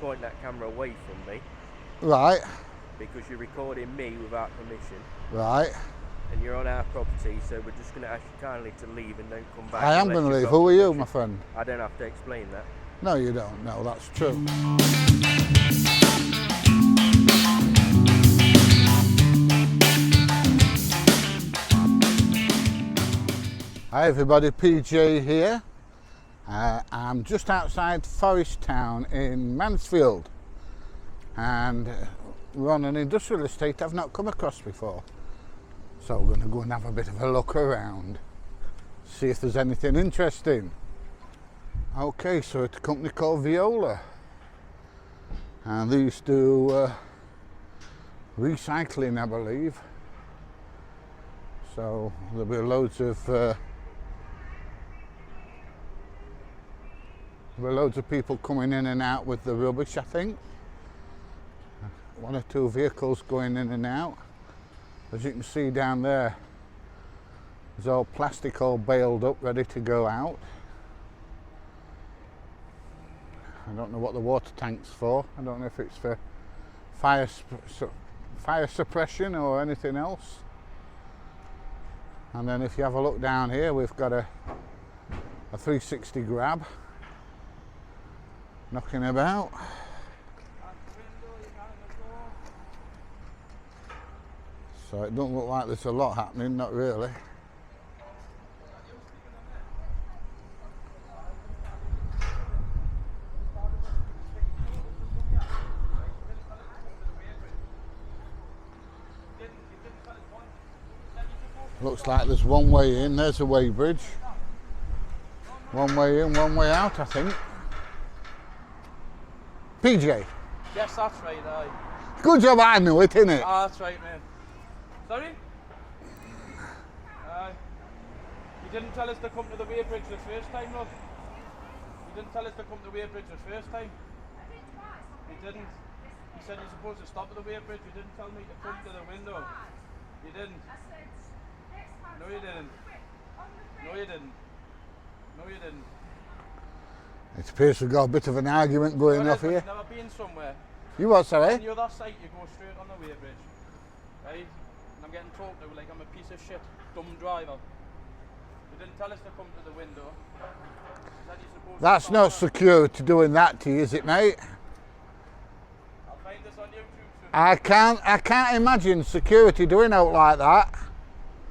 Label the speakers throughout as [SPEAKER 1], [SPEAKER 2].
[SPEAKER 1] point that camera away from me.
[SPEAKER 2] Right.
[SPEAKER 1] Because you're recording me without permission.
[SPEAKER 2] Right.
[SPEAKER 1] And you're on our property, so we're just going to ask you kindly to leave and don't come back.
[SPEAKER 2] I am going to leave. Who are you, my friend?
[SPEAKER 1] I don't have to explain that.
[SPEAKER 2] No, you don't. No, that's true. Hi everybody, PJ here. I'm just outside Forest Town in Mansfield, and we're on an industrial estate I've not come across before. So we're going to go and have a bit of a look around, see if there's anything interesting. Okay, so it's a company called Veolia, and these do recycling, I believe. So there'll be loads of people coming in and out with the rubbish, I think. One or two vehicles going in and out. As you can see down there, there's all plastic all baled up, ready to go out. I don't know what the water tank's for. I don't know if it's for fire suppression or anything else. And then if you have a look down here, we've got a 360 grab knocking about. So it don't look like there's a lot happening, not really. Looks like there's one way in, there's a weighbridge. One way in, one way out, I think. PJ?
[SPEAKER 3] Yes, that's right, aye.
[SPEAKER 2] Good job, I knew it, innit?
[SPEAKER 3] Ah, that's right, man. Sorry? Aye. You didn't tell us to come to the weighbridge the first time, love. You didn't tell us to come to the weighbridge the first time. You didn't. You said you're supposed to stop at the weighbridge. You didn't tell me to come to the window. You didn't. No, you didn't. No, you didn't. No, you didn't.
[SPEAKER 2] It appears we've got a bit of an argument going off here.
[SPEAKER 3] You've never been somewhere.
[SPEAKER 2] You what, sorry?
[SPEAKER 3] On the other side, you go straight on the weighbridge. Right? And I'm getting talked to like I'm a piece of shit, dumb driver. You didn't tell us to come to the window.
[SPEAKER 2] That's not security doing that to you, is it, mate?
[SPEAKER 3] I'll find this on YouTube soon.
[SPEAKER 2] I can't imagine security doing out like that.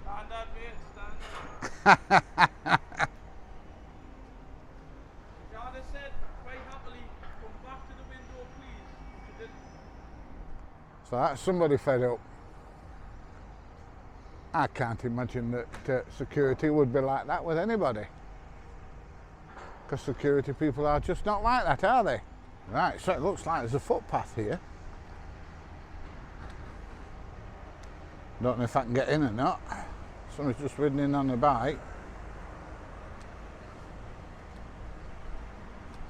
[SPEAKER 3] Stand up, mate, stand up. Jana said quite happily, come back to the window, please. You didn't.
[SPEAKER 2] So that's somebody fed up. I can't imagine that security would be like that with anybody. Because security people are just not like that, are they? Right, so it looks like there's a footpath here. Don't know if I can get in or not. Somebody's just ridden in on a bike.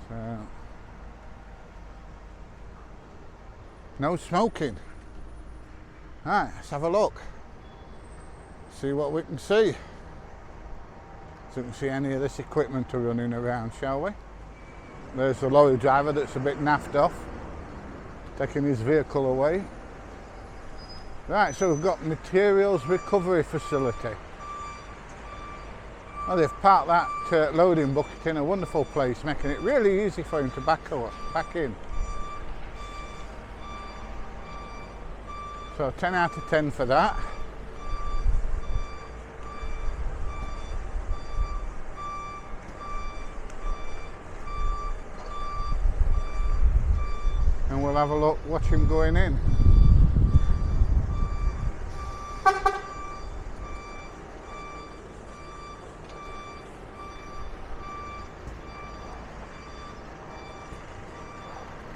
[SPEAKER 2] So, no smoking. Right, let's have a look. See what we can see. So we can see any of this equipment are running around, shall we? There's the lorry driver that's a bit naffed off, taking his vehicle away. Right, so we've got materials recovery facility. Well, they've parked that loading bucket in a wonderful place, making it really easy for him to back in. So 10 out of 10 for that. And we'll have a look, watch him going in.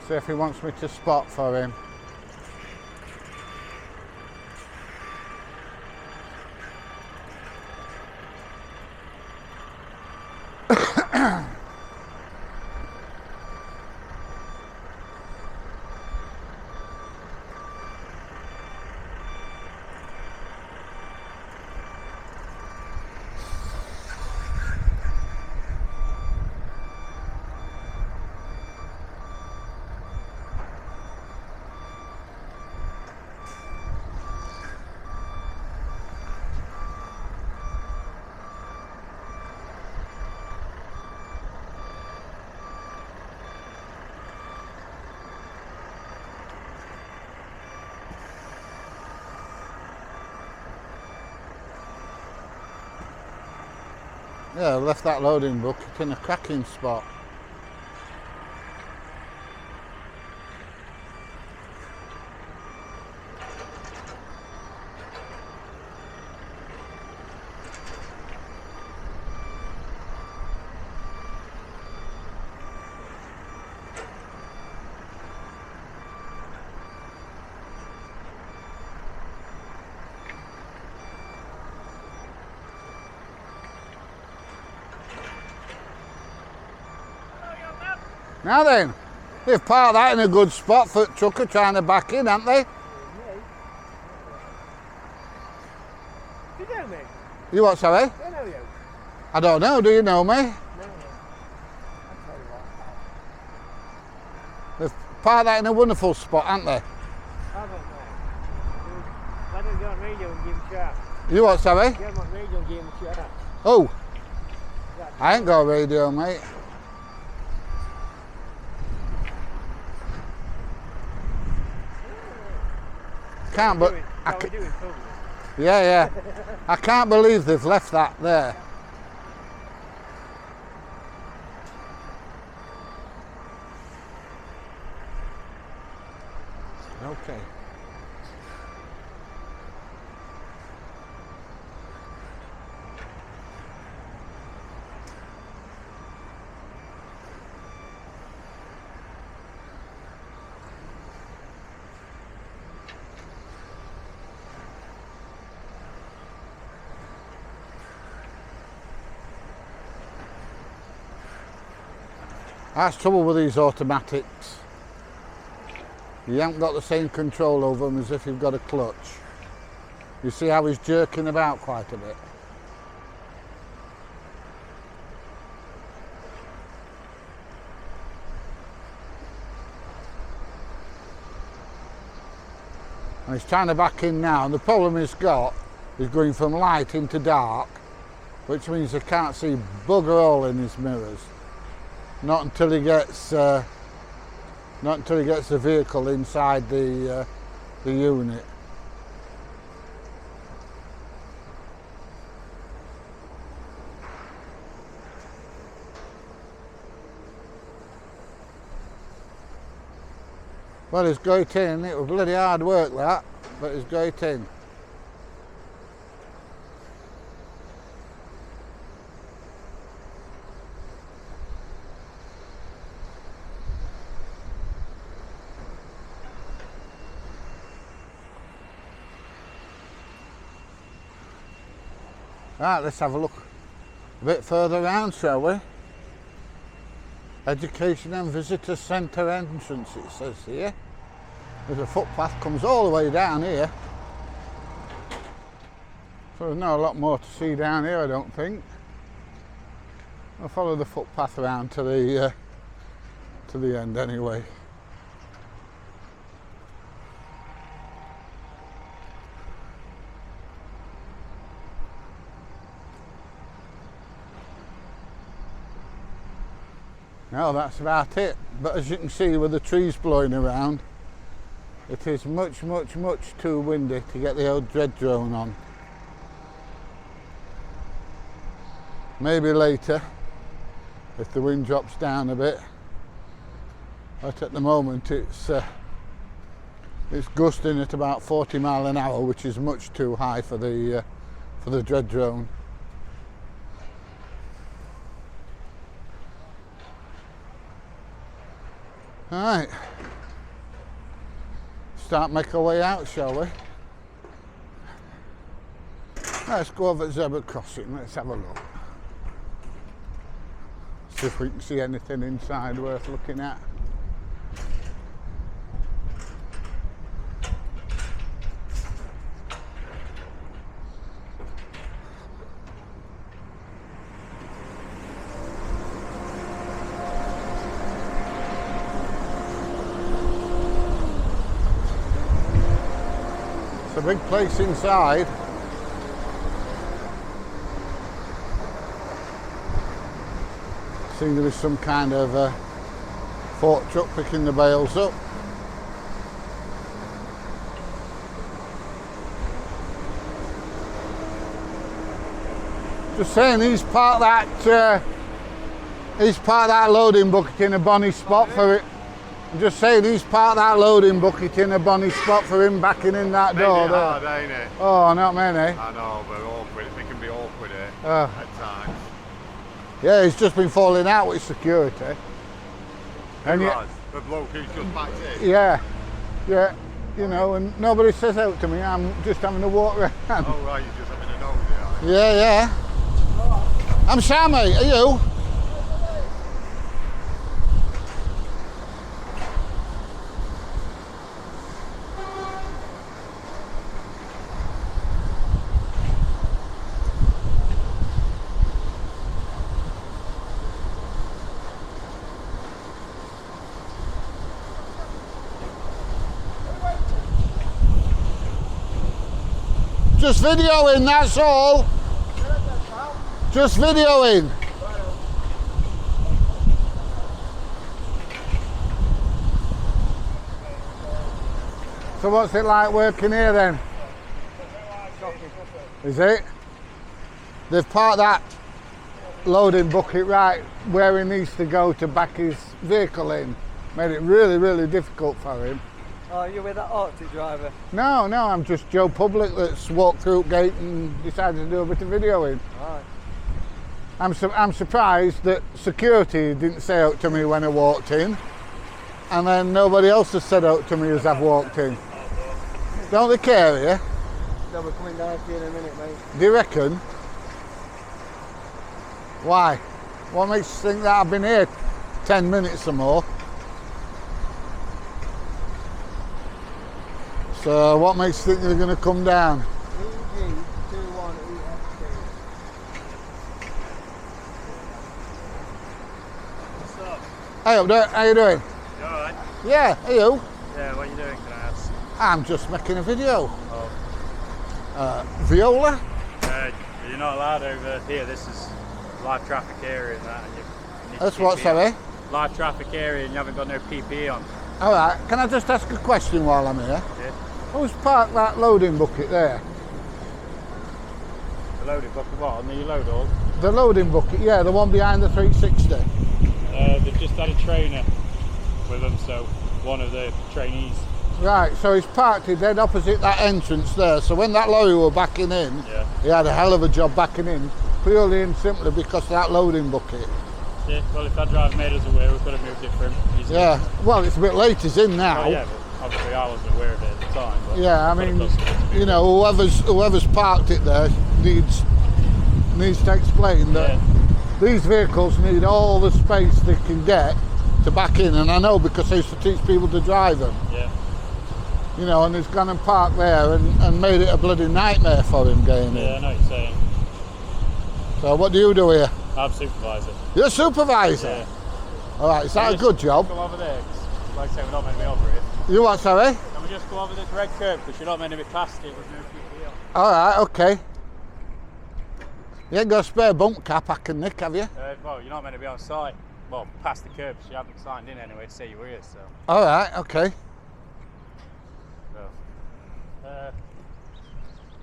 [SPEAKER 2] See if he wants me to spot for him. Yeah, I've left that loading bucket in a cracking spot. Now then, they've parked that in a good spot for trucker trying to back in, haven't they?
[SPEAKER 1] You know me?
[SPEAKER 2] You what, sorry?
[SPEAKER 1] I know you.
[SPEAKER 2] I don't know, do you know me?
[SPEAKER 1] No. I'll tell you what.
[SPEAKER 2] They've parked that in a wonderful spot, haven't they?
[SPEAKER 1] I don't know. Why don't you go on radio and give him a shout?
[SPEAKER 2] You what, sorry?
[SPEAKER 1] Get him on radio and give him a shout.
[SPEAKER 2] Oh, I ain't got a radio, mate. Can't but yeah. I can't believe they've left that there. Okay. That's trouble with these automatics. You haven't got the same control over them as if you've got a clutch. You see how he's jerking about quite a bit. And he's trying to back in now, and the problem he's got is going from light into dark, which means he can't see bugger all in his mirrors. Not until he gets the vehicle inside the unit. Well, he's got in. It was bloody hard work that, but he's got in. Right, let's have a look a bit further around, shall we? Education and Visitor Centre entrance, it says here. There's a footpath comes all the way down here. So there's not a lot more to see down here, I don't think. I'll follow the footpath around to the end anyway. No, that's about it. But as you can see with the trees blowing around, it is much, much, much too windy to get the old dread drone on. Maybe later, if the wind drops down a bit. But at the moment it's gusting at about 40 miles an hour, which is much too high for the dread drone. Alright, start make our way out, shall we? Let's go over the zebra crossing, let's have a look. See if we can see anything inside worth looking at. A big place inside. See, there is some kind of fork truck picking the bales up. Just saying, he's parked that loading bucket in a bonny spot for it. I'm just saying, he's parked that loading bucket in a bonny spot for him backing in that door there.
[SPEAKER 4] Hard, ain't it?
[SPEAKER 2] Oh, not many.
[SPEAKER 4] I know, but awkward. They can be awkward here at times.
[SPEAKER 2] Yeah, he's just been falling out with security.
[SPEAKER 4] And the bloke who's just backed in.
[SPEAKER 2] Yeah, yeah, you know, and nobody says out to me. I'm just having a walk around.
[SPEAKER 4] Oh right, you're just having a nosy, are you?
[SPEAKER 2] Yeah, yeah. I'm Sam, mate. Are you? Just videoing, that's all. Just videoing. So what's it like working here then? Is it? They've parked that loading bucket right where he needs to go to back his vehicle in. Made it really, really difficult for him.
[SPEAKER 1] Oh, you're with that Arctic driver?
[SPEAKER 2] No, I'm just Joe Public that's walked through the gate and decided to do a bit of videoing.
[SPEAKER 1] Right.
[SPEAKER 2] I'm surprised that security didn't say out to me when I walked in, and then nobody else has said out to me as I've walked in. Don't they care here?
[SPEAKER 1] No, we're coming down to you in a minute, mate.
[SPEAKER 2] Do you reckon? Why? What makes you think that I've been here 10 minutes or more? So what makes you think they're going to come down?
[SPEAKER 1] What's up?
[SPEAKER 2] Hey up there, how you doing?
[SPEAKER 1] You alright?
[SPEAKER 2] Yeah, are you?
[SPEAKER 1] Yeah, what are you doing, can I ask?
[SPEAKER 2] I'm just making a video.
[SPEAKER 1] Oh.
[SPEAKER 2] Veolia?
[SPEAKER 1] You're not allowed over here, this is live traffic area and that. And you need
[SPEAKER 2] That's
[SPEAKER 1] PPE
[SPEAKER 2] what, sorry?
[SPEAKER 1] on. Live traffic area and you haven't got no PPE on.
[SPEAKER 2] Alright, can I just ask a question while I'm here?
[SPEAKER 1] Yeah.
[SPEAKER 2] Who's parked that loading bucket there?
[SPEAKER 1] The loading bucket, what, on the load all?
[SPEAKER 2] The loading bucket, yeah, the one behind the 360.
[SPEAKER 1] They've just had a trainer with them, so one of the trainees.
[SPEAKER 2] Right, so he's parked it dead opposite that entrance there, so when that lorry were backing in,
[SPEAKER 1] Yeah.
[SPEAKER 2] he had a hell of a job backing in, purely and simply because of that loading bucket.
[SPEAKER 1] Yeah, well if that driver made us aware, we could have moved it for him easily.
[SPEAKER 2] Yeah, well it's a bit late, he's in now.
[SPEAKER 1] Oh, yeah, but obviously I wasn't aware of it at the time. But
[SPEAKER 2] Yeah, I mean, you know, whoever's parked it there needs to explain that these vehicles need all the space they can get to back in, and I know because I used to teach people to drive them.
[SPEAKER 1] Yeah.
[SPEAKER 2] You know, and he's gone and parked there and made it a bloody nightmare for him getting
[SPEAKER 1] Yeah, I
[SPEAKER 2] in.
[SPEAKER 1] know what you're saying.
[SPEAKER 2] So what do you do here?
[SPEAKER 1] I'm supervisor.
[SPEAKER 2] You're a supervisor?
[SPEAKER 1] Yeah.
[SPEAKER 2] Alright, is that a good job?
[SPEAKER 1] Come over there, 'cause like I say, we're not meant to be over it.
[SPEAKER 2] You what, sorry?
[SPEAKER 1] Can we just go over this red curb, because you're not meant to be past it with no PPE on.
[SPEAKER 2] Alright, okay. You ain't got a spare bump cap I can nick, have you?
[SPEAKER 1] Well, you're not meant to be on site. Well, past the curb, so you haven't signed in anyway to say you were here, so.
[SPEAKER 2] Alright, okay.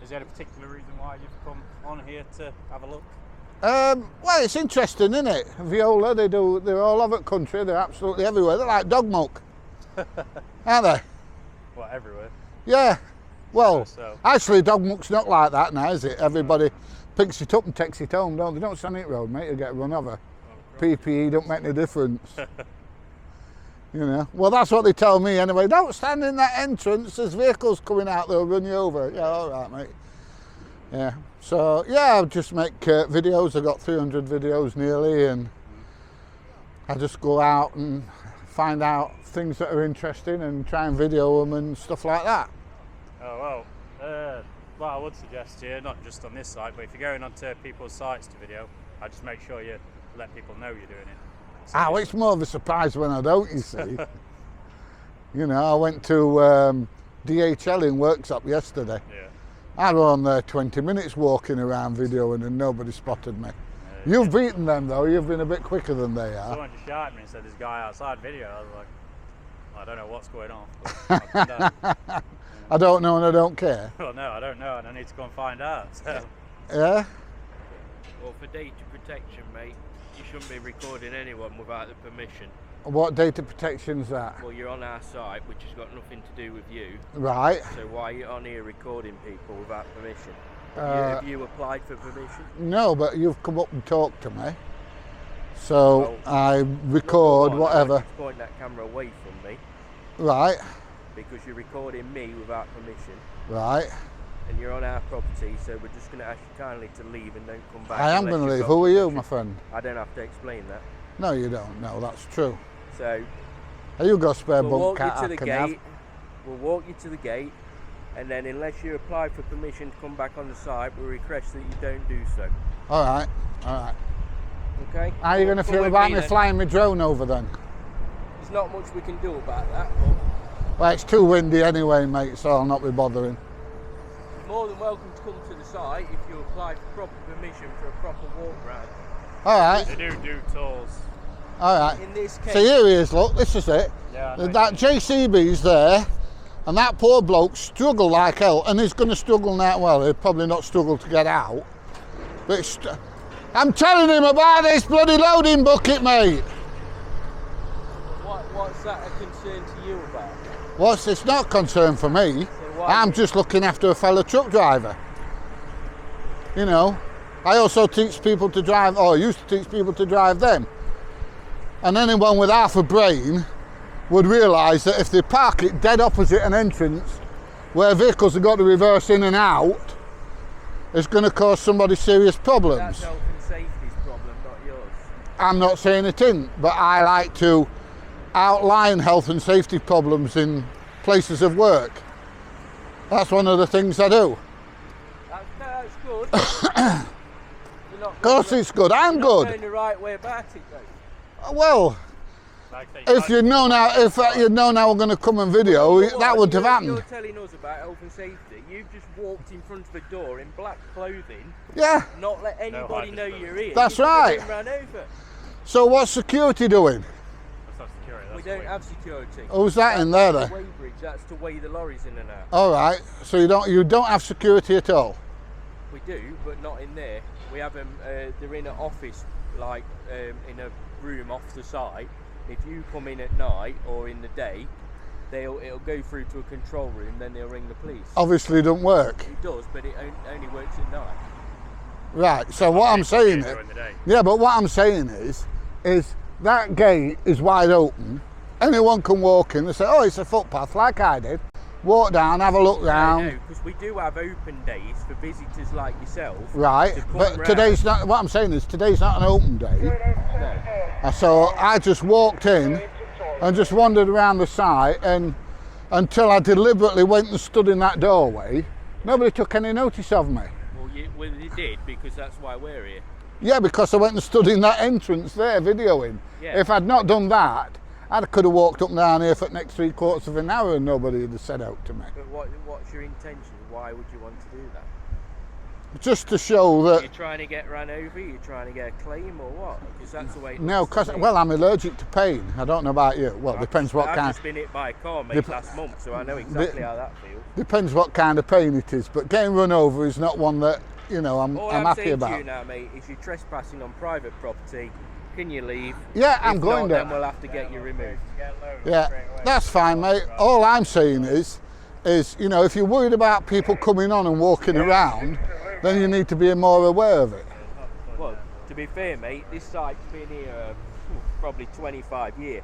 [SPEAKER 1] Is there a particular reason why you've come on here to have a look?
[SPEAKER 2] Well, it's interesting, isn't it? Veolia, they're all over the country, they're absolutely everywhere. They're like dog milk, aren't they?
[SPEAKER 1] Well, everywhere.
[SPEAKER 2] Yeah. Well,
[SPEAKER 1] So.
[SPEAKER 2] actually, dog milk's not like that now, is it? Everybody picks it up and takes it home, don't they? Don't stand it road, mate, you get run over. PPE don't make any difference. You know, well, that's what they tell me anyway. Don't stand in that entrance. There's vehicles coming out. They'll run you over. Yeah, all right, mate. Yeah. So yeah, I just make videos. I got 300 videos nearly, and I just go out and find out things that are interesting and try and video them and stuff like that.
[SPEAKER 1] Oh well, I would suggest here, not just on this site, but if you're going onto people's sites to video, I just make sure you let people know you're doing it. So
[SPEAKER 2] It's more of a surprise when I don't, you see. You know, I went to DHL in Worksop yesterday.
[SPEAKER 1] Yeah.
[SPEAKER 2] I was on there 20 minutes walking around videoing and nobody spotted me. You've beaten them though, you've been a bit quicker than they are.
[SPEAKER 1] Someone just shouted at me and said there's a guy outside video. I was like, I don't know what's going on. But I've done that.
[SPEAKER 2] I don't know and I don't care.
[SPEAKER 1] Well, no, I don't know, and I need to go and find out. So.
[SPEAKER 2] Yeah?
[SPEAKER 5] Well, for data protection, mate, you shouldn't be recording anyone without the permission.
[SPEAKER 2] What data protection's that?
[SPEAKER 5] Well, you're on our site, which has got nothing to do with you.
[SPEAKER 2] Right.
[SPEAKER 5] So why are you on here recording people without permission?
[SPEAKER 2] Uh,
[SPEAKER 5] Have you applied for permission?
[SPEAKER 2] No, but you've come up and talked to me. So
[SPEAKER 5] Well,
[SPEAKER 2] I record
[SPEAKER 5] Number one,
[SPEAKER 2] whatever.
[SPEAKER 5] just point that camera away from me
[SPEAKER 2] Right,
[SPEAKER 5] because you're recording me without permission.
[SPEAKER 2] right.
[SPEAKER 5] And you're on our property, so we're just going to ask you kindly to leave and don't come back.
[SPEAKER 2] I am
[SPEAKER 5] unless
[SPEAKER 2] going to
[SPEAKER 5] you've
[SPEAKER 2] leave.
[SPEAKER 5] got
[SPEAKER 2] Who are you,
[SPEAKER 5] permission.
[SPEAKER 2] my friend?
[SPEAKER 5] I don't have to explain that.
[SPEAKER 2] No, you don't. No, that's true.
[SPEAKER 5] So
[SPEAKER 2] You got a spare
[SPEAKER 5] we'll
[SPEAKER 2] bunk
[SPEAKER 5] walk
[SPEAKER 2] cat
[SPEAKER 5] you to
[SPEAKER 2] I
[SPEAKER 5] the
[SPEAKER 2] can
[SPEAKER 5] gate.
[SPEAKER 2] have.
[SPEAKER 5] We'll walk you to the gate, and then unless you apply for permission to come back on the site, we'll request that you don't do so.
[SPEAKER 2] All right, all right.
[SPEAKER 5] Okay?
[SPEAKER 2] How are you going to
[SPEAKER 5] Come
[SPEAKER 2] feel
[SPEAKER 5] with
[SPEAKER 2] about me
[SPEAKER 5] then.
[SPEAKER 2] flying my drone over then?
[SPEAKER 5] There's not much we can do about that, but
[SPEAKER 2] Well, it's too windy anyway, mate, so I'll not be bothering.
[SPEAKER 5] you're more than welcome to come to the site if you apply for proper permission for a proper walk round.
[SPEAKER 2] All right,
[SPEAKER 1] They do tours.
[SPEAKER 2] all right.
[SPEAKER 5] In this case,
[SPEAKER 2] So here he is, look, this is it.
[SPEAKER 1] Yeah, I know.
[SPEAKER 2] That JCB's there, and that poor bloke struggled like hell, and he's going to struggle now. Well, he'll probably not struggle to get out. But I'm telling him about this bloody loading bucket, mate.
[SPEAKER 5] what's that a concern to you about?
[SPEAKER 2] What's it's not concern for me.
[SPEAKER 5] why-
[SPEAKER 2] I'm just looking after a fellow truck driver. You know, I also teach people to drive, or used to teach people to drive them. And anyone with half a brain would realise that if they park it dead opposite an entrance where vehicles have got to reverse in and out, it's going to cause somebody serious problems.
[SPEAKER 5] That's health and safety's problem, not yours.
[SPEAKER 2] I'm not saying it isn't, but I like to outline health and safety problems in places of work. That's one of the things I do.
[SPEAKER 5] That's good.
[SPEAKER 2] Of course it's good, I'm
[SPEAKER 5] You're
[SPEAKER 2] good.
[SPEAKER 5] not going the right way about it, though.
[SPEAKER 2] Well,
[SPEAKER 1] Like they-
[SPEAKER 2] if you'd known how, you'd known how we're going to come and video,
[SPEAKER 5] But
[SPEAKER 2] that
[SPEAKER 5] what,
[SPEAKER 2] would have
[SPEAKER 5] you're
[SPEAKER 2] happened.
[SPEAKER 5] telling us about health and safety. You've just walked in front of a door in black clothing,
[SPEAKER 2] Yeah,
[SPEAKER 5] not let anybody know
[SPEAKER 1] visibility.
[SPEAKER 5] you're here.
[SPEAKER 2] That's
[SPEAKER 5] You could have
[SPEAKER 2] right.
[SPEAKER 5] been run over.
[SPEAKER 2] so what's security doing?
[SPEAKER 1] That's not security.
[SPEAKER 5] We
[SPEAKER 1] That's
[SPEAKER 5] don't
[SPEAKER 1] weird.
[SPEAKER 5] have security.
[SPEAKER 2] Who's that in there
[SPEAKER 5] That's
[SPEAKER 2] then?
[SPEAKER 5] the weigh bridge. That's to weigh the lorries in and out.
[SPEAKER 2] All right, so you don't have security at all?
[SPEAKER 5] We do, but not in there. We have them. They're in an office, like in a room off the site. If you come in at night or in the day, it'll go through to a control room. Then they'll ring the police.
[SPEAKER 2] Obviously, it don't work.
[SPEAKER 5] It does, but it only works at night.
[SPEAKER 2] Right. So what I'm saying is,
[SPEAKER 1] During the day.
[SPEAKER 2] yeah, but what I'm saying is that gate is wide open. Anyone can walk in and say, "Oh, it's a footpath," like I did. Walk down, have a look round.
[SPEAKER 5] No, because we do have open days for visitors like yourself.
[SPEAKER 2] Right,
[SPEAKER 5] to come
[SPEAKER 2] but
[SPEAKER 5] round.
[SPEAKER 2] today's not. What I'm saying is today's not an open day.
[SPEAKER 5] No.
[SPEAKER 2] And so I just walked in and just wandered around the site, and until I deliberately went and stood in that doorway, nobody took any notice of me.
[SPEAKER 5] Well, you did because that's why we're here.
[SPEAKER 2] Yeah, because I went and stood in that entrance there videoing.
[SPEAKER 5] Yeah.
[SPEAKER 2] If I'd not done that, I could have walked up and down here for the next 3/4 of an hour and nobody would have said out to me.
[SPEAKER 5] But what's your intention? Why would you want to do that?
[SPEAKER 2] Just to show that.
[SPEAKER 5] You're trying to get run over? You're trying to get a claim or what? Because that's the way it
[SPEAKER 2] No,
[SPEAKER 5] looks to
[SPEAKER 2] because,
[SPEAKER 5] me.
[SPEAKER 2] well, I'm allergic to pain. I don't know about you. Well, depends what
[SPEAKER 5] I've
[SPEAKER 2] kind.
[SPEAKER 5] just been hit by a car, mate,
[SPEAKER 2] Dep-
[SPEAKER 5] last month, so I know exactly how that feels.
[SPEAKER 2] Depends what kind of pain it is. But getting run over is not one that, you know, I'm
[SPEAKER 5] All
[SPEAKER 2] happy
[SPEAKER 5] saying
[SPEAKER 2] about.
[SPEAKER 5] to you now, mate, is you're trespassing on private property. Can you leave?
[SPEAKER 2] Yeah, I'm
[SPEAKER 5] If
[SPEAKER 2] going
[SPEAKER 5] not,
[SPEAKER 2] there.
[SPEAKER 5] then we'll have to get you removed.
[SPEAKER 2] Yeah, that's fine, mate. All I'm saying is, you know, if you're worried about people coming on and walking around, then you need to be more aware of it.
[SPEAKER 5] Well, to be fair, mate, this site's been here probably 25 years.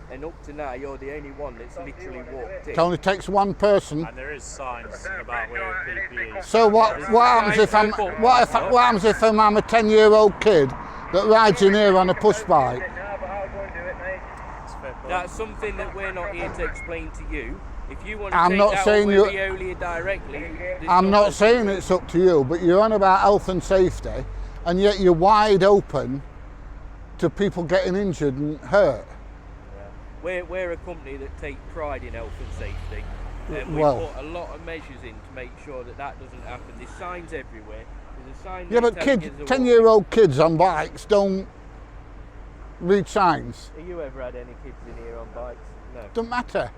[SPEAKER 5] And up to now, you're the only one that's literally walked in.
[SPEAKER 2] It only takes one person.
[SPEAKER 1] And there is signs about wearing PPE.
[SPEAKER 2] So what happens if I'm what happens if I'm a 10-year-old kid that rides in here on a push bike?
[SPEAKER 1] It's fair play.
[SPEAKER 5] That's something that we're not here to explain to you. If you want to
[SPEAKER 2] I'm
[SPEAKER 5] take
[SPEAKER 2] not
[SPEAKER 5] that
[SPEAKER 2] saying
[SPEAKER 5] up with
[SPEAKER 2] you-
[SPEAKER 5] Veolia directly, there's
[SPEAKER 2] I'm not
[SPEAKER 5] nothing-
[SPEAKER 2] saying it's up to you, but you're on about health and safety, and yet you're wide open to people getting injured and hurt.
[SPEAKER 5] We're a company that take pride in health and safety. And we
[SPEAKER 2] Well-
[SPEAKER 5] put a lot of measures in to make sure that that doesn't happen. There's signs everywhere. There's a sign
[SPEAKER 2] Yeah,
[SPEAKER 5] there
[SPEAKER 2] but
[SPEAKER 5] telling
[SPEAKER 2] kids,
[SPEAKER 5] you there's a
[SPEAKER 2] 10-year-old kids on bikes don't read signs.
[SPEAKER 5] Have you ever had any kids in here on bikes? No.
[SPEAKER 2] Doesn't matter.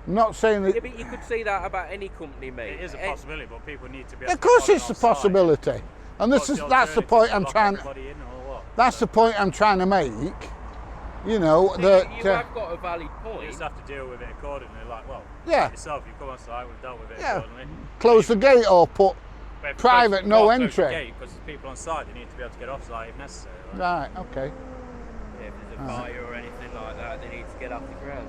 [SPEAKER 2] I'm not saying
[SPEAKER 5] Yeah,
[SPEAKER 2] that.
[SPEAKER 5] but you could say that about any company, mate.
[SPEAKER 1] It is a
[SPEAKER 5] Eh,
[SPEAKER 1] possibility, but people need to be able
[SPEAKER 2] Of
[SPEAKER 1] to
[SPEAKER 2] course,
[SPEAKER 1] follow
[SPEAKER 2] it's a
[SPEAKER 1] on site.
[SPEAKER 2] possibility. And this
[SPEAKER 1] What's
[SPEAKER 2] is that's the
[SPEAKER 1] alternative?
[SPEAKER 2] point I'm
[SPEAKER 1] Lock
[SPEAKER 2] trying.
[SPEAKER 1] everybody in or what?
[SPEAKER 2] That's the point I'm trying to make. You know
[SPEAKER 5] You
[SPEAKER 2] that.
[SPEAKER 5] have got a valid
[SPEAKER 1] You
[SPEAKER 5] point.
[SPEAKER 1] just have to deal with it accordingly. Like, well,
[SPEAKER 2] Yeah.
[SPEAKER 1] yourself, you come on site, we've dealt with it
[SPEAKER 2] Yeah.
[SPEAKER 1] accordingly.
[SPEAKER 2] Close the gate or put.
[SPEAKER 1] But if
[SPEAKER 2] Private,
[SPEAKER 1] you
[SPEAKER 2] no
[SPEAKER 1] can't close the
[SPEAKER 2] entry.
[SPEAKER 1] gate, because there's people on site, they need to be able to get off site if necessary. Like.
[SPEAKER 2] Right. Okay.
[SPEAKER 5] Yeah, if there's a fire or anything like that, they need to get off the ground.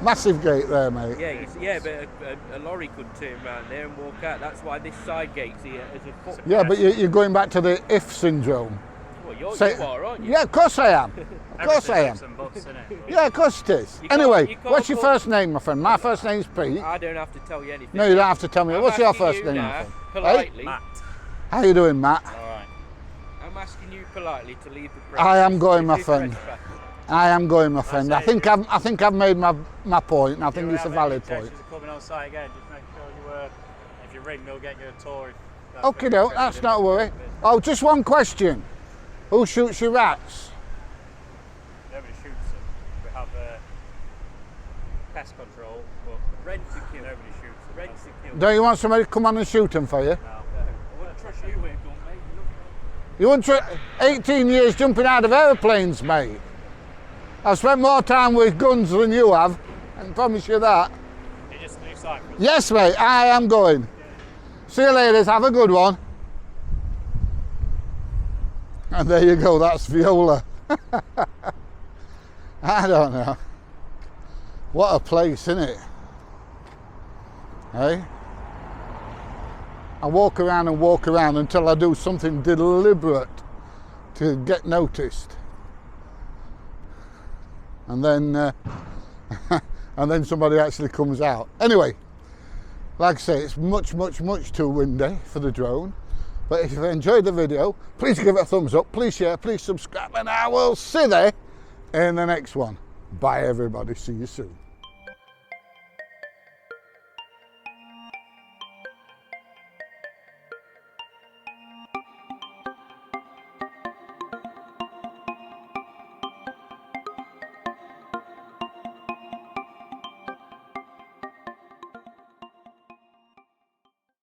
[SPEAKER 2] Massive gate there, mate.
[SPEAKER 5] Yeah, but a lorry could turn around there and walk out. That's why this side gate's here as a foot.
[SPEAKER 2] Yeah, but you're going back to the if syndrome.
[SPEAKER 5] Well, you are, aren't you?
[SPEAKER 2] Yeah, of course I am. Of course I am.
[SPEAKER 1] Everything buts, innit?
[SPEAKER 2] Yeah, of course it is.
[SPEAKER 5] You can't-
[SPEAKER 2] Anyway,
[SPEAKER 5] you can't
[SPEAKER 2] what's your
[SPEAKER 5] put-
[SPEAKER 2] first name, my friend? My first name's Pete.
[SPEAKER 5] I don't have to tell you anything.
[SPEAKER 2] No, you don't have to tell me.
[SPEAKER 5] I'm
[SPEAKER 2] What's your
[SPEAKER 5] asking
[SPEAKER 2] first
[SPEAKER 5] you
[SPEAKER 2] name, my
[SPEAKER 5] now,
[SPEAKER 2] friend?
[SPEAKER 5] politely.
[SPEAKER 1] Matt.
[SPEAKER 2] How you doing, Matt?
[SPEAKER 1] Alright.
[SPEAKER 5] I'm asking you politely to leave the
[SPEAKER 2] I am going, my
[SPEAKER 5] This is
[SPEAKER 2] friend.
[SPEAKER 5] trespass.
[SPEAKER 2] I am going, my friend. I
[SPEAKER 1] say
[SPEAKER 2] think I've made my point, and I think
[SPEAKER 1] You
[SPEAKER 2] it's a
[SPEAKER 1] have any
[SPEAKER 2] valid point.
[SPEAKER 1] intentions of coming on site again, just make sure if you ring, they'll get you a tour.
[SPEAKER 2] Okay, no, that's not a worry. Oh, just one question. Who shoots your rats?
[SPEAKER 1] Nobody shoots them. We have pest control, but
[SPEAKER 5] Rent to kill.
[SPEAKER 1] nobody shoots them.
[SPEAKER 5] Rent to kill.
[SPEAKER 2] Don't you want somebody to come on and shoot them for you?
[SPEAKER 1] No.
[SPEAKER 5] I wouldn't trust you with a gun, mate.
[SPEAKER 2] You want 18 years jumping out of aeroplanes, mate. I've spent more time with guns than you have, I can promise you that.
[SPEAKER 1] You just leave site for us.
[SPEAKER 2] Yes, mate, I am going. See you ladies, have a good one. And there you go, that's Viola. I don't know. What a place, isn't it? Hey? I walk around and walk around until I do something deliberate to get noticed. And then and then somebody actually comes out. Anyway, like I say, it's much too windy for the drone. But if you've enjoyed the video, please give it a thumbs up, please share, please subscribe, and I will see you in the next one. Bye everybody, see you soon.